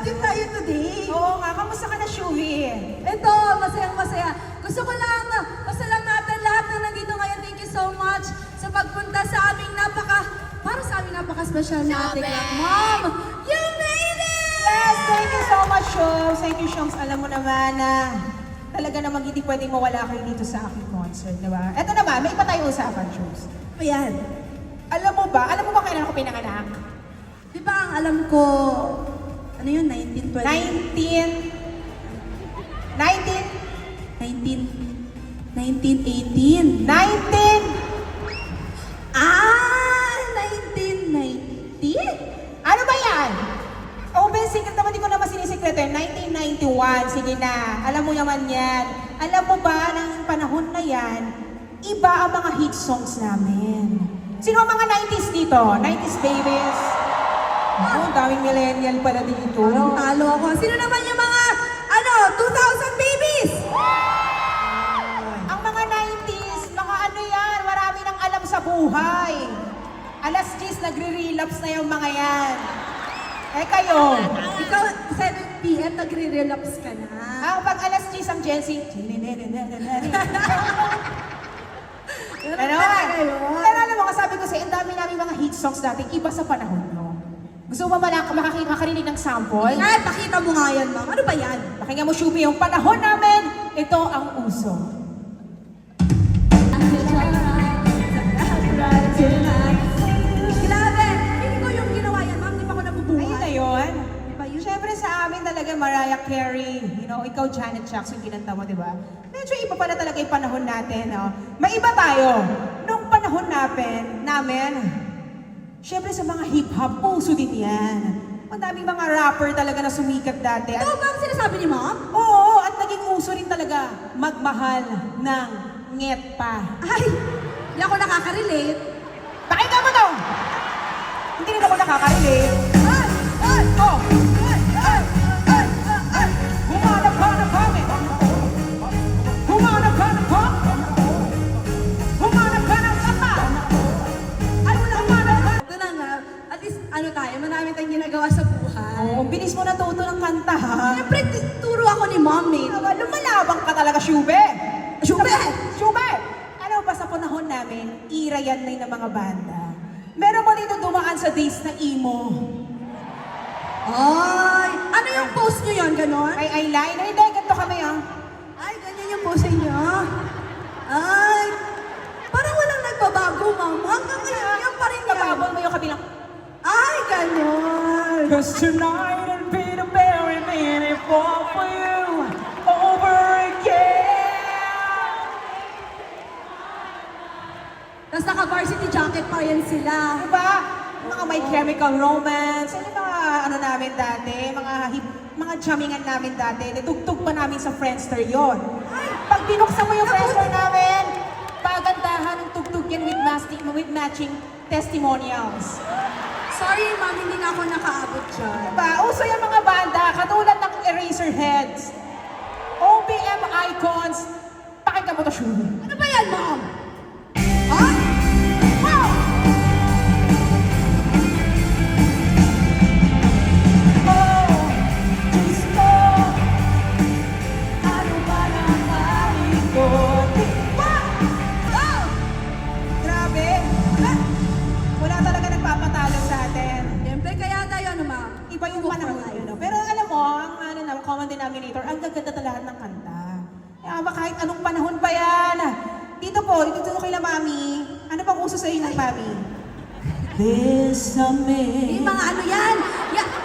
trip tayo today. Oo nga, kamusta ka na, Shuvi? Ito, masayang-masaya. Gusto ko lang pasalamatan lahat na nandito ngayon. Thank you so much sa pagpunta sa aming para sa aming napaka-special na ating mom. You made it! Yes, thank you so much, Shums. Thank you, Shums. Alam mo naman na talaga namang hindi pwedeng mawala kayo dito sa aking concert, di ba? Eto naman, may iba tayong usapan, Shums. Ayan. Alam mo ba kailan ako pinanganak? Di ba ang alam ko, ano yun, 1920? 1918. 1990? Ano ba yan? Ben, secret naman, di ko naman sinisikreto yan. 1991, sige na. Alam mo naman yan. Alam mo ba, ng panahon na yan, iba ang mga hit songs namin. Sino ang mga 90s dito? 90s babies? Ang daming millennial pala dito. Parang talo ako. Sino naman yung mga, 2000 babies? Ang mga 90s, mga ano yan, marami nang alam sa buhay. Alas 10, nagre-relapse na yung mga yan. Eh kayo, Ikaw, 7 p.m. nagre-relapse ka na. pag alas 10 ang Gen Z, Ano talaga yun? Pero alam mo, sabi ko sa'yo, ang dami namin mga hit songs natin, iba sa panahon nyo. Gusto mo ba makakarinig ng sample? Ay, pakita mo nga yan, ma'am. Ano ba yan? Pakinggan mo, Shubi, yung panahon namin, ito ang uso. Grabe! Hindi ko yung ginawa yan, ma'am. Hindi pa ako nabubuhay. Ayun na yun. Di ba yun? Siyempre sa amin talaga Mariah Carey, ikaw Janet Jackson kinanta mo, di ba? Medyo iba pala talaga yung panahon natin, no? May iba tayo. Nung panahon namin, siyempre sa mga hip-hop, puso din yan. Ang daming mga rapper talaga na sumikat dati. Ito ba ang sinasabi ni ma'am? Oo, at naging uso rin talaga magmahal ng ngetpa. Ay, hindi ako nakaka-relate. Pakinggan mo to! Hindi rin ako nakaka-relate. Ay! Ay! Oh! Ay! Ay! Ay! Ay! Humanap-hanap kami! Humanap-hanap ka! Humanap-hanap ka pa! Ay, humanap-hanap! Ito na nga, at least marami tayong ginagawa sa buhay. Oh, bilis mo natuto ng kanta, ha? Siyempre, turo ako ni mom eh. Lumalabang ka talaga, Shube! Shube! Shube! Ano ba sa panahon namin, ira yan na ng mga banda. Meron ba dito dumaan sa days na emo? Ay! Ano yung post nyo yun, ganon? Ay, eyeliner? Hindi, ganito kami, ah. Ay, ganyan yung pose niyo. Ay! Parang walang nagbabago, mama. Hanggang ngayon, yan pa rin yan. Kababol mo yung kabilang. Ay, ganon! Cause tonight I'll be the very minute for you over again. Tapos naka-varsity jacket pa yan sila. Diba? Mga My Chemical Romance, ano yung mga ano namin dati, mga jammingan namin dati, natugtog pa namin sa Friendster yon. Pag binuksan mo yung Friendster namin, pagandahan ng tugtog yan with matching testimonials. Sorry, ma'am, hindi na ako nakaabot dyan. Diba? Uso yung mga banda, katulad ng Eraserheads, OPM Icons, pakinggan mo to, Shuri. Ano ba yan, ma'am? Ha? Wow! Oh, Diyos ko, ano ba nangyari ko? Diba? Oh! Grabe! Wala talaga nagpapatalo sa atin. Siyempre, kaya tayo, ano, ma'am? Iba yung panahon yun. No? Pero alam mo, ang common denominator, ang gaganda talaga ng kanta. Kaya ba kahit anong panahon pa yan? Dito kay Mami. Ano bang uso sa inyo ng Mami? Bésame. Yung mga ano yan?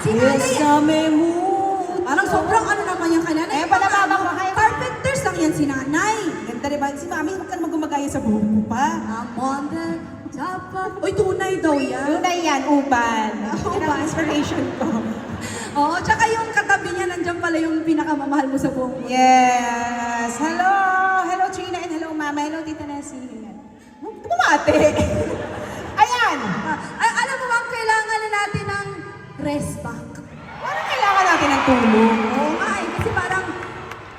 Si nanay. Bésame mucho. Parang sobrang ano naman yung kananay. Eh, pala mama ko, hay. Carpenters lang yan si nanay. Ganda rin ba? Si Mami, huwag ka naman gumagaya sa buhok mo pa. I'm on the top of... Uy, tunay daw yan. Tunay yan, uban. Yan ang inspiration ko. Oo, tsaka yung katabi niya, nandiyan pala yung pinakamamahal mo sa buong mundo. Yes. Hello. Hello, Trina, and hello, Mama. Hello, Tita Nessie. Bumate. Ayan. Ay, alam mo bang kailangan na natin ng rest back? Parang kailangan natin ng tulong. Oo nga eh, kasi parang,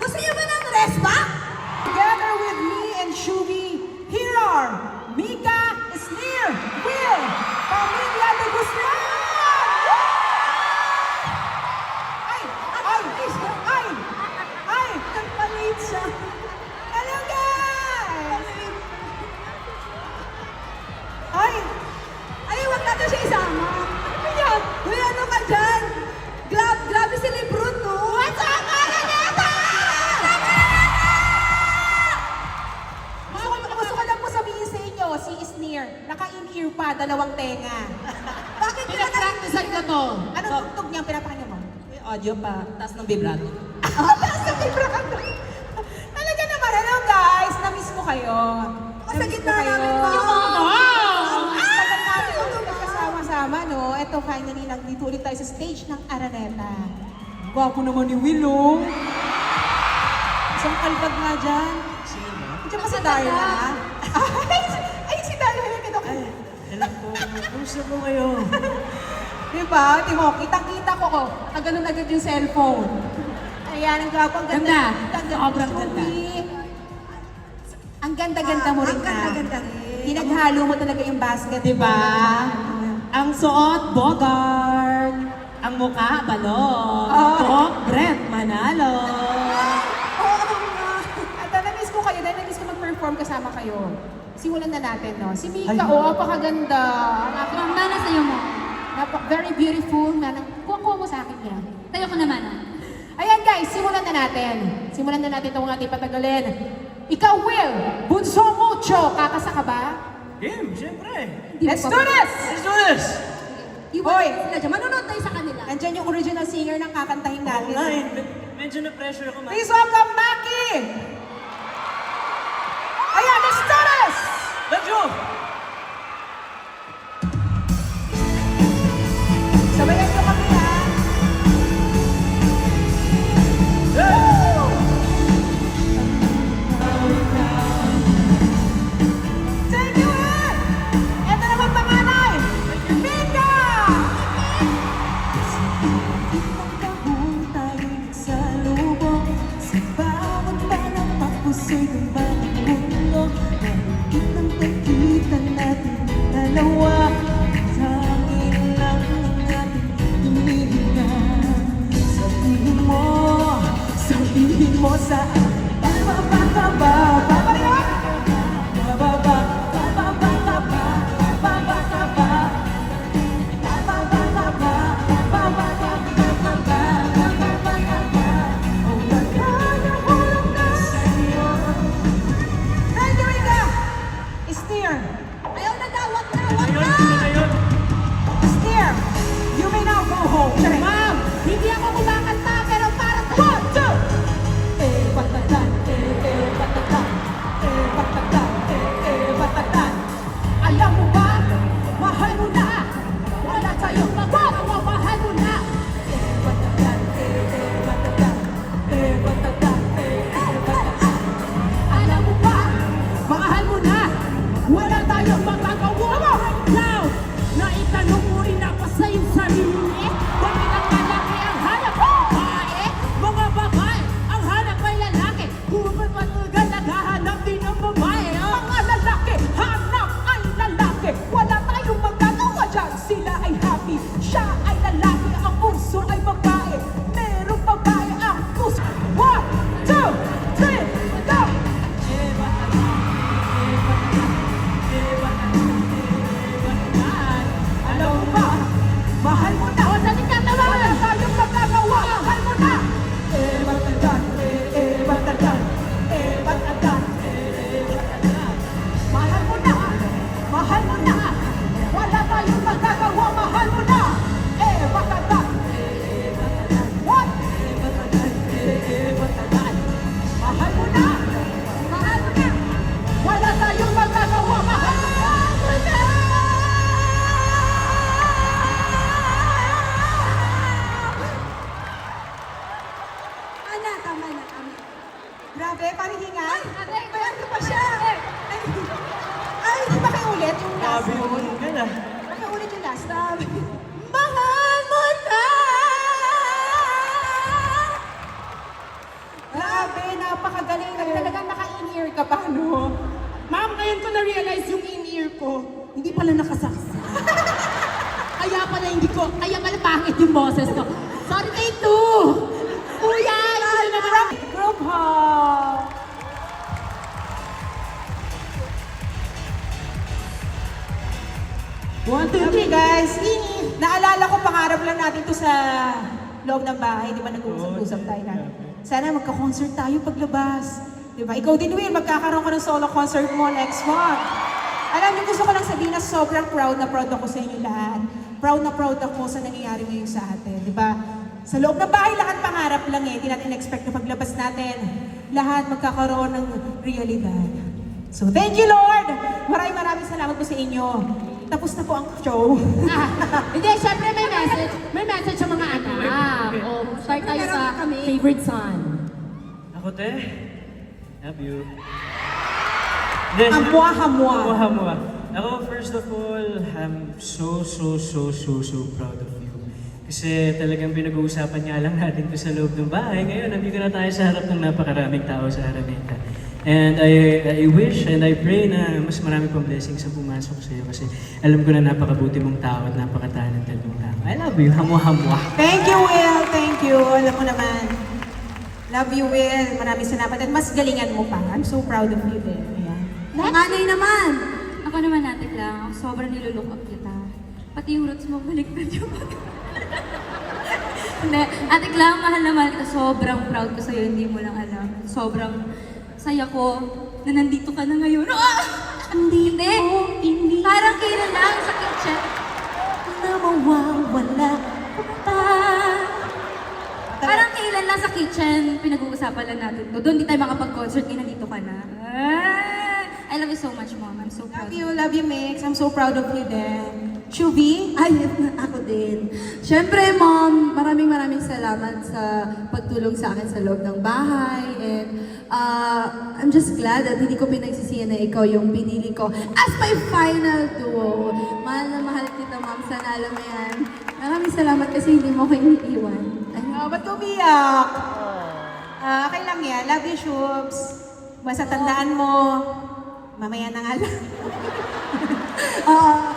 gusto niyo ba ng rest back? Together with me and Shubi, here are Mika, Snir, Will, Pamilya de Guzman! Ay, tenga. Bakit ka na Pinag-practicean ko to. Ano tugtog niya? Pinapakinggan mo? May audio pa, taas ng vibrato. Basta vibrato. Talaga naman, ano guys? Na-miss ko kayo. Sa Na-miss gitna ko kayo. namin, ma'am. Tagal natin ulit nagkasama-sama, no? Eto, finally lang dito ulit tayo sa stage ng Araneta. Gwapo naman ni Willow. Isang kalbag nga dyan. Sino ba? Diyan ba si Darla? Ay, si Darla. Alam ko, kumusta po kayo? Diba? Timo, kitang-kita ko ko. Naganon agad yung cellphone. Ayan, ang gwapo. Ang ganda. Ganda. Sobrang ganda. Ang ganda-ganda mo rin Ang ganda-ganda rin. Pinaghalo mo talaga yung basket. Diba? Ang suot, Bogart. Ang mukha, balot. Oh. Brent Manalo. Oo nga. At na-miss ko kayo dahil na-miss ko mag-perform kasama kayo. Simulan na natin, no? Si Mika, Ay. apakaganda. Ang aking Ma'am, mana sa'yo mo. very beautiful. Kuha mo sa akin yan. Tayo ko naman. Ayan guys, simulan na natin. Simulan na natin itong ating patagalin. Ikaw, Will, Bunso Mucho, kakasa ka ba? Game, siyempre. Let's do this! Let's do this! Hoy! Sila dyan. Manonood tayo sa kanila. Andyan yung original singer ng kakantahin natin. Medyo na-pressure ako, Please welcome Maki! Ayan, let's do this! Let's go! Sabayan nyo kami, ha? Thank you, Will! Ito naman panganay! Mika! Itang taon tayo'y nagsalubong sa bawat panapak puso'y gumbalang mundo. Mahigit ang pagkita natin dalawa, tanging lang ang ating hinihinga. Sabihin mo sa akin, bababa ka ba? Bababa ka ba? Bababa ka ba? Bababa ka ba? Bababa ka ba? Bababa ka ba? Bababa ka ba? O magkakahulog na sa'yo. Thank you, Mika! Steer! Ayaw na daw. Wag na. Wag na. Steer! You may now go home. Ma'am, hindi ako kumakanta, pero parang... 1, 2! Batatan, batatan, batatan, batatan. Alam mo ba? Mahal mo na! Wala tayong magagawa, mahal mo na! Batatan, batatan, batatan, batatan. Alam mo ba? Mahal mo na! Wala tayong magagawa! Now, naitanong mo rin ako sa iyong sarili. Bakit ang lalaki ang hanap ng babae? Mga babae ang hanap ay lalaki. Kung ba't matugal naghahanap din ng babae? Mga lalaki, hanap ay lalaki. Wala tayong magagawa dyan. Sila ay happy. Siya ay lalaki. Ang puso ay babae. Merong babae ang puso. 1, 2, 3, go! Alam mo ba? Mahal mo na. Wala tayong magagawa. Mahal mo na. Batatan, batatan, batatan. Mahal mo na! Mahal mo na! Wala tayong magagawa! Mahal mo na! Batata! What? Mahal mo na! Mahal mo na! Wala tayong magagawa! Mahal mo na! Ana, tama na. Tama. Grabe, parihingan! Aray, mayroon pa siya. Ay, hindi ba kayo ulit yung last Sabi mo one? ka na. Baka ulit yung last. Mahal mo na! Grabe, napakagaling. Talagang naka-in-ear ka pa, no? Ma'am, ngayon ko na-realize yung in-ear ko. Hindi pala nakasaksa. Kaya pala pangit yung boses ko. Sorry, take two! Kuya! Group hug! One, two, Okay three. guys, naalala ko pangarap lang natin to sa loob ng bahay, di ba nag-uusap-usap tayo na. Sana magka-concert tayo paglabas. Di ba? Ikaw din, Will, magkakaroon ka ng solo concert mo next month. Alam niyo, gusto ko lang sabihin na sobrang proud ako sa inyo lahat. Proud na proud ako sa nangyayari ngayon sa atin, di ba? Sa loob ng bahay, lahat pangarap lang eh. Hindi natin expect na paglabas natin, lahat magkakaroon ng realidad. So, thank you, Lord! Maraming salamat po sa inyo. Tapos na po ang show. Hindi, syempre may message sa mga anak. Start tayo sa favorite son. Ako, te? Love you. Hamwa-hamwa. Hamwa. Ako, first of all, I'm so proud of you. Kasi talagang pinag-uusapan nga lang natin ko sa loob ng bahay. Ngayon, nandito na tayo sa harap ng napakaraming tao sa Araneta. And I wish and I pray na mas marami pang blessings ang pumasok sa iyo kasi alam ko na napakabuti mong tao at napaka-talented mong tao. I love you. Hamwa-hamwa. Thank you, Will. Thank you. Alam mo naman. Love you, Will. Maraming salamat. At mas galingan mo pa. I'm so proud of you din. Ayan. Nanay naman. Ako naman Ate Clang, sobrang nilulook up kita. Pati yung roots mo, baliktad yung Hindi, Ate Clang, mahal na mahal kita. Sobrang proud ko sa'yo, hindi mo lang alam. Sobrang saya ko na nandito ka na ngayon. Hindi. Parang kailan lang sa kitchen. Na mawawala pa. Parang kailan lang sa kitchen, pinag-uusapan lang natin to. Doon di tayo makapag-concert, kaya nandito ka na. I love you so much, Mom. I'm so proud. Love you, Mix. I'm so proud of you din. Shuvi? Ay, ako din. Siyempre, Mom, maraming salamat sa pagtulong sa akin sa loob ng bahay. And I'm just glad at hindi ko pinagsisiyan na ikaw yung pinili ko as my final duo. Mahal na mahal kita, Mom. Sana alam mo yan. Maraming salamat kasi hindi mo ko iniiwan. Ba't umiyak? Okay lang yan. Love you, Shubs. Basta tandaan mo, mamaya na nga lang.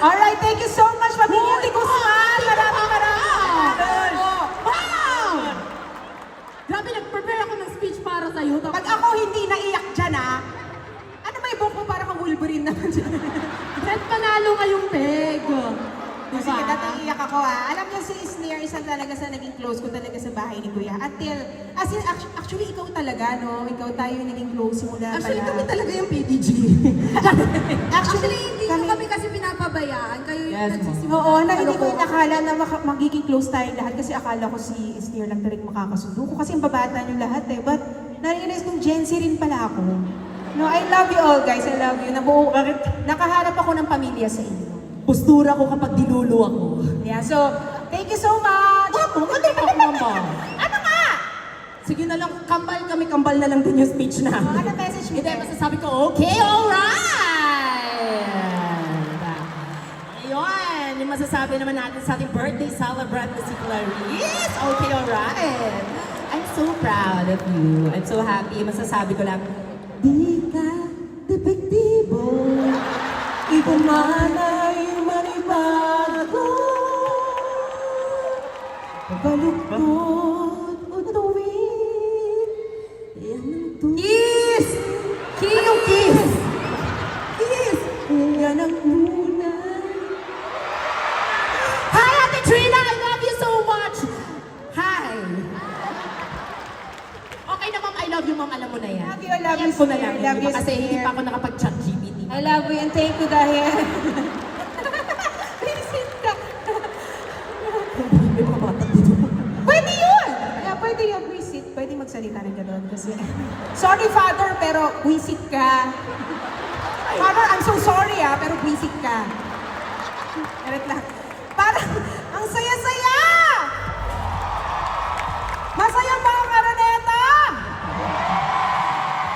Alright, thank you so much, Pamilya de Guzman. Maraming salamat. Wow! Grabe, nag-prepare ako ng speech para sa'yo. Pag ako hindi naiyak dyan, ano may buhok mo para kang Wolverine naman dyan? Fred, panalo ngayong peg. Kasi dati iiyak ako Alam niyo si Isneer, isa talaga sa naging close ko talaga sa bahay ni Kuya. Actually, ikaw talaga, no? Ikaw tayo yung naging close mula Actually, pala. kami talaga yung PDG. Actually, hindi nyo kami kasi pinapabayaan. Kayo yung nagsisimula. Oo, na hindi ko inakala na magiging close tayong lahat kasi akala ko si Isneer lang talagang makakasundo ko kasi ang babata niyo lahat But na-realize kong Gen Z rin pala ako. No, I love you all guys. I love you. Nakaharap ako ng pamilya sa inyo. Postura ko kapag dinulo ako. Yeah, so, thank you so much! Ano nga? Sige na lang, kambal na lang din yung speech na. Ano message mo? Hindi, masasabi ko, okay, alright! Ayun, yung masasabi naman natin sa ating birthday celebrant na si Clarice. Okay, alright. I'm so proud of you. I'm so happy. Masasabi ko lang, di ka depektibo. Ito man ay manibago. Pabaluktot o tuwid. Yan ang tuwid. Kiss! King yung kiss! Kiss! Yan ang unay. Hi, Ate Trina! I love you so much! Hi! Okay na, Ma'am. I love you, Ma'am. Alam mo na yan. Love you, I love you, Alam ko na Sneer. lang. Love Di ba? you, Kasi hindi Sneer. pa ako nakapag-chat GPT. I love you and thank you dahil... Visit ka! May mga bata dito. Pwede yun! Yeah, pwede yun, visit. Pwede magsalita ng gano'n kasi... Sorry, Father, pero visit ka. Father, I'm so sorry pero visit ka. Merit lang. Parang, ang saya-saya! Masaya ba ang Araneta?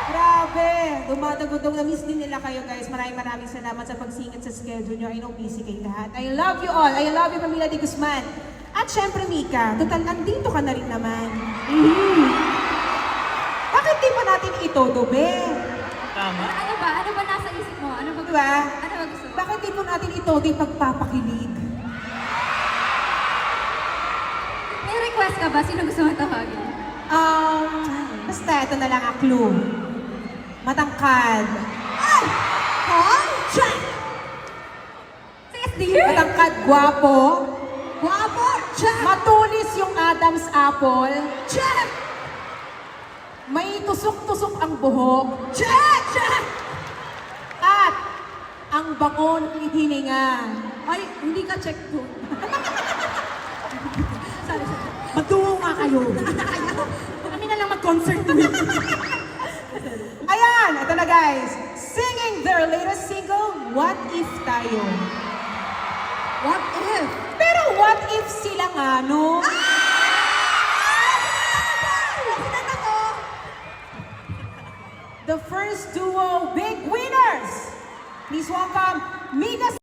Grabe! Dumadagudong na-miss din nila kayo guys. Maraming salamat sa pagsingit sa schedule nyo. I know busy kayo lahat. I love you all. I love you, Pamilya de Guzman. At syempre, Mika, total, andito ka na rin naman. Bakit di pa natin itodo, be? Tama. Ano ba? Ano ba nasa isip mo? Ano ba gusto Diba? mo? Ano ba gusto mo? Bakit di po natin itodo yung pagpapakilig? May request ka ba? Sino gusto mo tawagin? Basta ito na lang ang clue. Matangkad. Check! Si SDR? Matangkad, gwapo. Guwapo! Check! Matulis yung Adam's apple. Check! May tusok-tusok ang buhok. Check! Check! At ang bango ng hininga. Ay, hindi ka check ko. Sorry. Magtungo nga kayo. Kami na lang mag-concert with. Ayan, ito na guys. Singing their latest single, What If Tayo. What if? Pero what if sila nga, no? The first duo big winners. Please welcome Mika